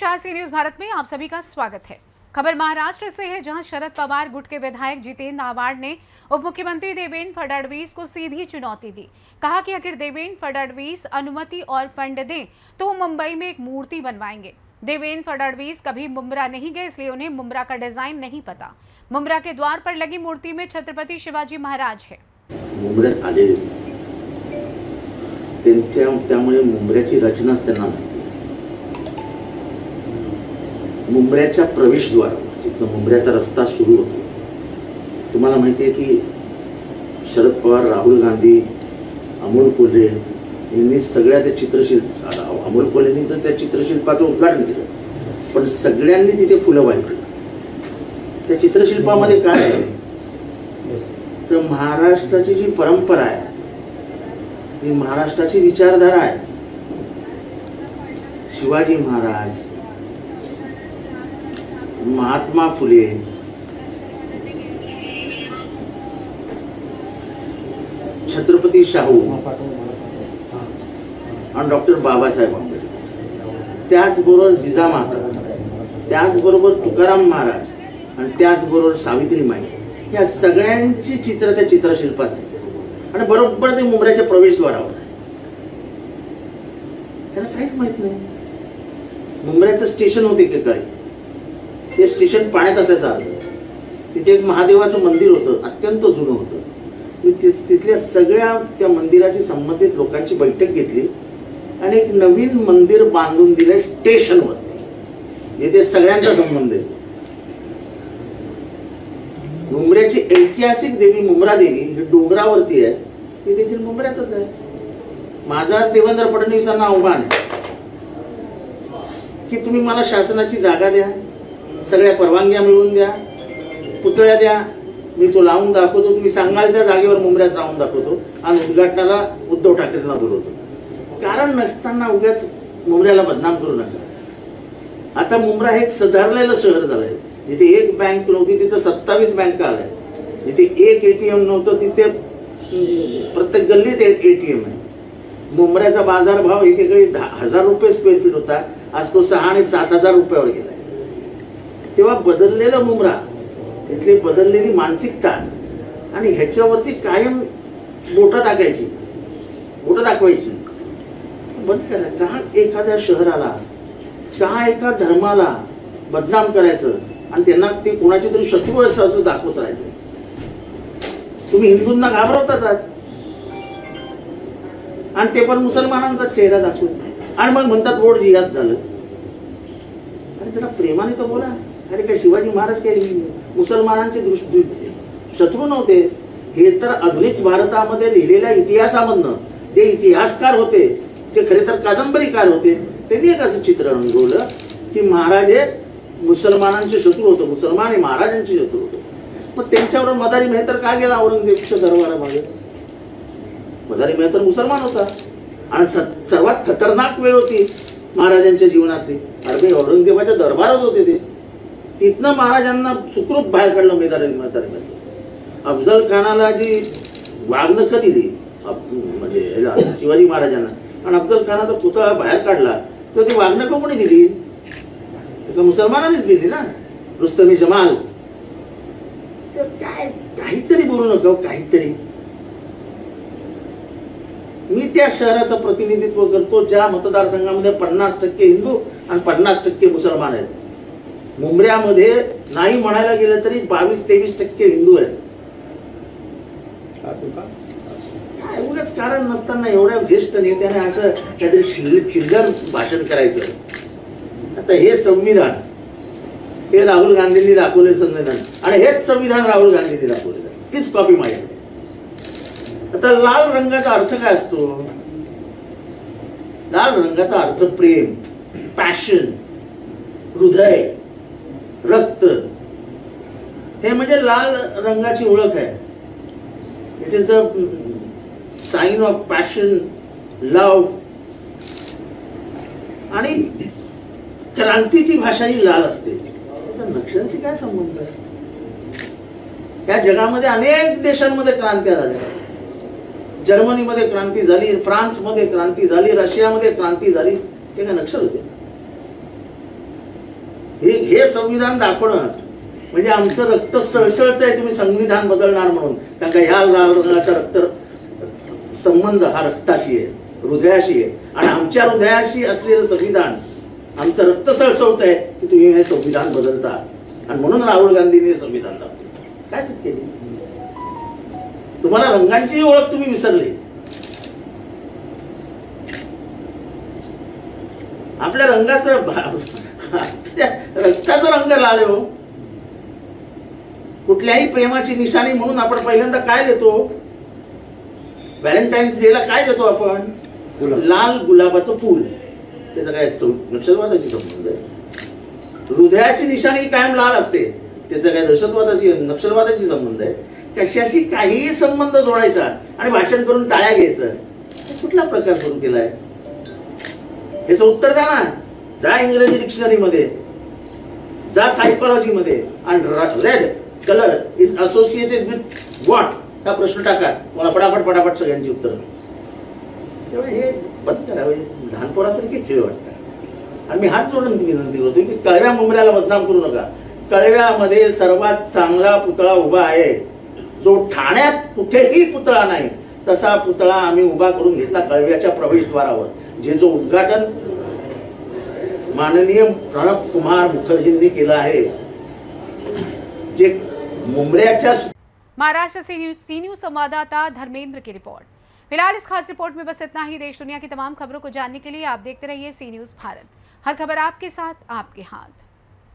नमस्कार, C news Bharat में आप सभी का स्वागत है। खबर महाराष्ट्र से है, जहां शरद पवार गुट के विधायक जितेंद्र आव्हाड ने उप मुख्यमंत्री देवेंद्र फडणवीस को सीधी चुनौती दी। कहा कि अगर देवेंद्र फडणवीस अनुमति और फंड दें तो वो मुंबई में एक मूर्ति बनवाएंगे। देवेंद्र फडणवीस कभी मुंब्रा नहीं गए, इसलिए उन्हें मुंब्रा का डिजाइन नहीं पता। मुंब्रा के द्वार पर लगी मूर्ति में छत्रपति शिवाजी महाराज है। मुंब्र्यात आलेलेच त्यामुळे मुंब्र्याची रचनाच त्यांना माहिती. मुंब्र्याच्या प्रवेशद्वार जिथं मुंब्र्याचा रस्ता सुरू होतो, तुम्हाला माहिती आहे की शरद पवार, राहुल गांधी, अमोल कोल्हे यांनी सगळ्या त्या चित्रशिल्प, अमोल कोल्हेंनी तर त्या चित्रशिल्पाचं उद्घाटन केलं, पण सगळ्यांनी तिथे फुलं वाहिली. त्या चित्रशिल्पामध्ये काय आहे तर महाराष्ट्राची जी परंपरा आहे, जी महाराष्ट्राची विचारधारा आहे, शिवाजी महाराज, महात्मा फुले, छत्रपती शाहू आणि डॉक्टर बाबासाहेब आंबेडकर, त्याचबरोबर जिजामाता, त्याचबरोबर तुकाराम महाराज आणि त्याचबरोबर सावित्रीमाई, या सगळ्यांची चित्र त्या चित्रशिल्पात आहे. आणि बरोबर ते मुंब्र्याच्या प्रवेशद्वारावर आहे. त्यांना काहीच माहित नाही. मुंब्र्याचं स्टेशन होते एकेकाळी, ते स्टेशन पाण्यात असायचं अर्ध. तिथे एक महादेवाचं मंदिर होतं, अत्यंत जुनं होतं. मी तिथल्या सगळ्या त्या मंदिराशी संबंधित लोकांची बैठक घेतली आणि एक नवीन मंदिर बांधून दिलंय स्टेशनवर. इथे सगळ्यांचा संबंध आहे. मुंब्र्याची ऐतिहासिक देवी मुंब्रा देवी ही डोंगरावरती आहे, ती देखील मुंब्र्यातच आहे. माझं आज देवेंद्र फडणवीसांना आव्हान आहे की तुम्ही मला शासनाची जागा द्या, सगळ्या परवानग्या मिळवून द्या, पुतळ्या द्या, मी तो लावून दाखवतो. तुम्ही सांगाल त्या जागेवर मुंब्र्यात राहून दाखवतो आणि उद्घाटनाला उद्धव ठाकरेंना बोलवतो. कारण नसताना उगाच मुंब्र्याला बदनाम करू नका. आता मुंब्रा हे एक सुधारलेलं शहर झालंय. जिथे एक बँक नव्हती तिथे 27 बँका आल्या. जिथे एक एटीएम नव्हतं तिथे प्रत्येक गल्लीत एक एटीएम आहे. मुंब्र्याचा बाजारभाव एकेकाळी 10,000 रुपये स्क्वेअर फीट होता, आज तो 6,000 आणि 7,000 रुपयावर गेलाय. तेव्हा बदललेलं मुंब्रा, तिथली बदललेली मानसिकता आणि ह्याच्यावरती कायम बोटं टाकायची, बोटं दाखवायची बंद करा. का एखाद्या शहराला, का एका धर्माला बदनाम करायचं आणि त्यांना ते कोणाची तरी शत्रू असं दाखवत राहायचं. तुम्ही हिंदूंना घाबरवताच आणि ते पण मुसलमानांचा चेहरा दाखवून, आणि मग म्हणतात वोट जिहाद झालं. अरे जरा प्रेमाने तर बोला. अरे काय शिवाजी महाराज काही मुसलमानांचे शत्रू नव्हते. हे तर आधुनिक भारतामध्ये लिहिलेल्या इतिहासामधनं जे इतिहासकार होते, जे खरे तर कादंबरीकार होते, त्यांनी एक असं चित्र रंगवलं की महाराज हे मुसलमानांचे शत्रू होते, मुसलमान हे महाराजांचे शत्रू होते. मग त्यांच्यावर मदारी मेहतर का गेला औरंगजेबच्या दरबारामध्ये? मदारी मेहतर मुसलमान होता आणि सर्वात खतरनाक वेळ होती महाराजांच्या जीवनातली. अरे औरंगजेबाच्या दरबारात होते ते. तिथनं महाराजांना सुखरूप बाहेर काढलं मदारी मेहतर. अफजल खानाला जी वागणुक दिली म्हणजे शिवाजी महाराजांना, आणि अफजल खानाचा पुतळा बाहेर काढला, तर ती वागणुक कोणी दिली? मुसलमानांनीच दिली ना, रुस्तमी जमाल. तर काय काहीतरी बोलू नका, काहीतरी. मी त्या शहराचं प्रतिनिधित्व करतो ज्या मतदारसंघामध्ये 50% हिंदू आणि 50% मुसलमान आहेत. मुंब्र्यामध्ये नाही म्हणायला गेलं तरी 22-23% हिंदू आहेत. काय उगाच कारण नसताना एवढ्या ज्येष्ठ नेत्याने असं काहीतरी चिल्लर भाषण करायचं. आता हे संविधान, हे राहुल गांधींनी दाखवले संविधान, आणि हेच संविधान राहुल गांधींनी दाखवले, तीच कॉपी माझ्याकडे. आता लाल रंगाचा अर्थ काय असतो? लाल रंगाचा अर्थ प्रेम, पॅशन, हृदय, रक्त, हे म्हणजे लाल रंगाची ओळख आहे. It is a sign of passion, love. आणि क्रांतीची भाषा ही लाल असते. नक्षलची काय संबंध आहे? या जगामध्ये अनेक देशांमध्ये क्रांत्या झाल्या. जर्मनीमध्ये क्रांती झाली, फ्रान्समध्ये क्रांती झाली, रशियामध्ये क्रांती झाली. ते काय नक्षल होते? हे संविधान दाखवणं म्हणजे आमचं रक्त सळसळतंय तुम्ही संविधान बदलणार म्हणून. कारण का ह्या लाल रंगाचा रक्त संबंध हा रक्ताशी आहे, हृदयाशी आहे. आणि आमच्या हृदयाशी असलेलं संविधान आमचं रक्त सळसळतंय की तुम्ही हे संविधान बदलता. आणि म्हणून राहुल गांधींनी हे संविधान दाखवलं. काय चूक केली? तुम्हाला रंगांची ओळख तुम्ही विसरली. आपल्या रंगाचं रक्ताचा रंग लाल आहे हो. कुठल्याही प्रेमाची निशाणी म्हणून आपण पहिल्यांदा काय देतो? व्हॅलेंटाईन्स डेला काय देतो आपण? लाल गुलाबाचं फूल. त्याचा काय नक्षलवादाची संबंध आहे? हृदयाची निशाणी कायम लाल असते, त्याचा काय दहशतवादाची नक्षलवादाची संबंध आहे? कशाशी काहीही संबंध जोडायचा आणि भाषण करून टाळ्या घ्यायचं, कुठला प्रकार सुरू केलाय? याचं उत्तर द्या ना. जा इंग्रजी डिक्शनरी मध्ये, जा सायकोलॉजी मध्ये, आणि red colour is associated with what हा प्रश्न टाका. मला फटाफट सगळ्यांची उत्तर. तेव्हा हे बंद करावे. लहान पोरासारखे खेळ वाटतात. आणि मी हात जोडून विनंती करतो की कळव्या मुंबऱ्याला बदनाम करू नका. कळव्यामध्ये सर्वात चांगला पुतळा उभा आहे, जो ठाण्यात कुठेही पुतळा नाही तसा पुतळा आम्ही उभा करून घेतला कळव्याच्या प्रवेशद्वारावर. जे उद्घाटन माननीय प्रणब कुमार मुखर्जींनी केलं आहे, जे मुंबऱ्याच्या. महाराष्ट्र से सी न्यूज संवाददाता धर्मेंद्र की रिपोर्ट। फिलहाल इस खास रिपोर्ट में बस इतना ही। देश दुनिया की तमाम खबरों को जानने के लिए आप देखते रहिए सी न्यूज भारत। हर खबर आपके साथ, आपके हाथ।